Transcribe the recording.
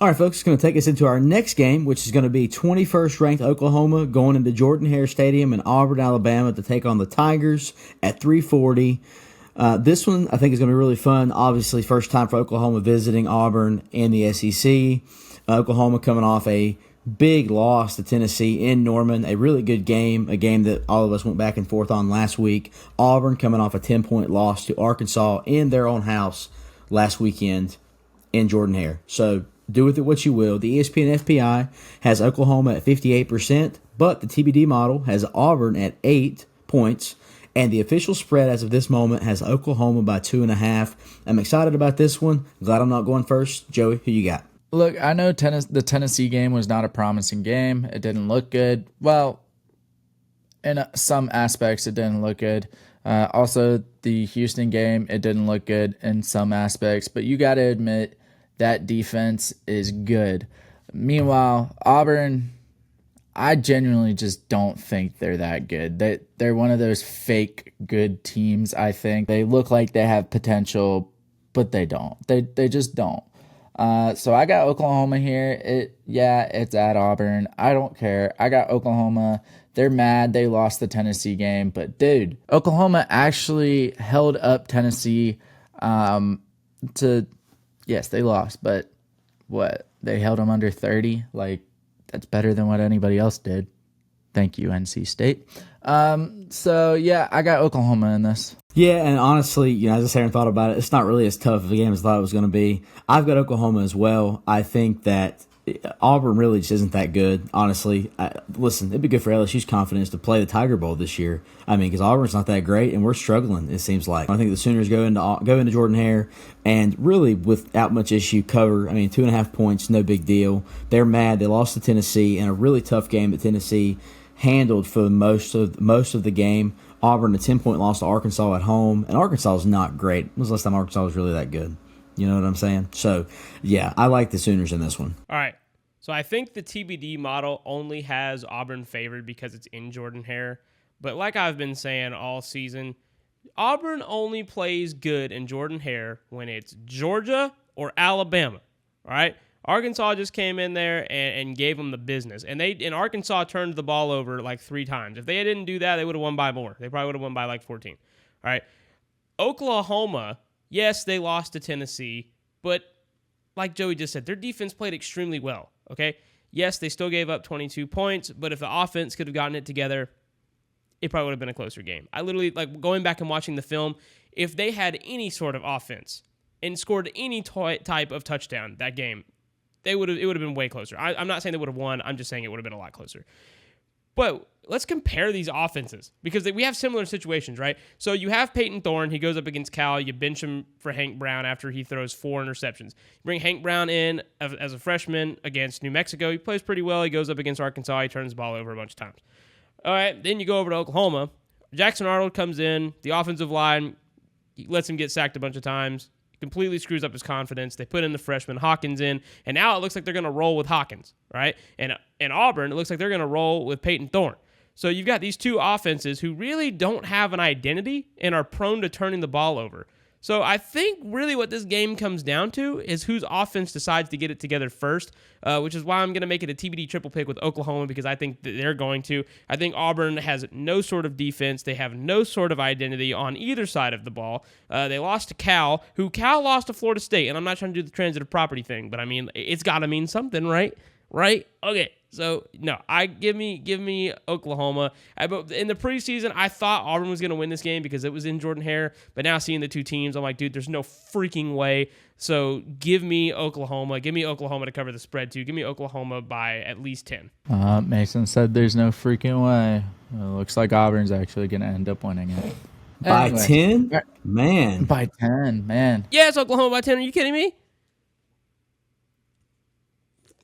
All right, folks, it's going to take us into our next game, which is going to be 21st ranked Oklahoma going into Jordan Hare Stadium in Auburn, Alabama to take on the Tigers at 3:40. This one, I think, is going to be really fun. Obviously, first time for Oklahoma visiting Auburn in the SEC. Oklahoma coming off a big loss to Tennessee in Norman, a really good game, a game that all of us went back and forth on last week. Auburn coming off a 10-point loss to Arkansas in their own house last weekend in Jordan Hare. So do with it what you will. The ESPN FPI has Oklahoma at 58%, but the TBD model has Auburn at 8 points. And the official spread as of this moment has Oklahoma by 2.5. I'm excited about this one. Glad I'm not going first. Joey, who you got? Look, I know the Tennessee game was not a promising game. It didn't look good. Well, in some aspects, it didn't look good. Also, the Houston game, it didn't look good in some aspects. But you got to admit that defense is good. Meanwhile, Auburn, I genuinely just don't think they're that good. They're one of those fake good teams, I think. They look like they have potential, but they don't. They just don't. So I got Oklahoma here. It's at Auburn. I don't care. I got Oklahoma. They're mad they lost the Tennessee game, but dude, Oklahoma actually held up Tennessee yes, they lost, but what? They held them under 30? Like, that's better than what anybody else did. Thank you, NC State. So yeah, I got Oklahoma in this. Yeah, and honestly, as I sat and thought about it, it's not really as tough of a game as I thought it was going to be. I've got Oklahoma as well. I think that Auburn really just isn't that good, honestly. Listen, it'd be good for LSU's confidence to play the Tiger Bowl this year. I mean, because Auburn's not that great, and we're struggling, it seems like. I think the Sooners go into Jordan Hare, and really, without much issue, cover. I mean, 2.5 points, no big deal. They're mad. They lost to Tennessee in a really tough game that Tennessee handled for most of the game. Auburn, a 10-point loss to Arkansas at home, and Arkansas is not great. When was the last time Arkansas was really that good? You know what I'm saying? So, yeah, I like the Sooners in this one. All right. So I think the TBD model only has Auburn favored because it's in Jordan Hare. But like I've been saying all season, Auburn only plays good in Jordan Hare when it's Georgia or Alabama. All right? Arkansas just came in there and gave them the business. And Arkansas turned the ball over like 3 times. If they didn't do that, they would have won by more. They probably would have won by like 14. All right? Oklahoma, yes, they lost to Tennessee, but like Joey just said, their defense played extremely well, okay? Yes, they still gave up 22 points, but if the offense could have gotten it together, it probably would have been a closer game. I literally, like, going back and watching the film, if they had any sort of offense and scored any type of touchdown that game, it would have been way closer. I'm not saying they would have won. I'm just saying it would have been a lot closer. But let's compare these offenses because we have similar situations, right? So you have Peyton Thorne. He goes up against Cal. You bench him for Hank Brown after he throws 4 interceptions. You bring Hank Brown in as a freshman against New Mexico. He plays pretty well. He goes up against Arkansas. He turns the ball over a bunch of times. All right, then you go over to Oklahoma. Jackson Arnold comes in. The offensive line, he lets him get sacked a bunch of times. Completely screws up his confidence. They put in the freshman Hawkins in, and now it looks like they're going to roll with Hawkins, right? And in Auburn, it looks like they're going to roll with Peyton Thorne. So you've got these two offenses who really don't have an identity and are prone to turning the ball over. So I think really what this game comes down to is whose offense decides to get it together first, which is why I'm going to make it a TBD triple pick with Oklahoma because I think that they're going to. I think Auburn has no sort of defense. They have no sort of identity on either side of the ball. They lost to Cal, who Cal lost to Florida State, and I'm not trying to do the transitive property thing, but I mean, it's got to mean something, right? Right? Okay. So, no, give me Oklahoma. In the preseason, I thought Auburn was going to win this game because it was in Jordan Hare. But now seeing the two teams, I'm like, dude, there's no freaking way. So give me Oklahoma. Give me Oklahoma to cover the spread, too. Give me Oklahoma by at least 10. Mason said there's no freaking way. It looks like Auburn's actually going to end up winning it. By 10? Man. By 10, man. Yeah, it's Oklahoma by 10. Are you kidding me?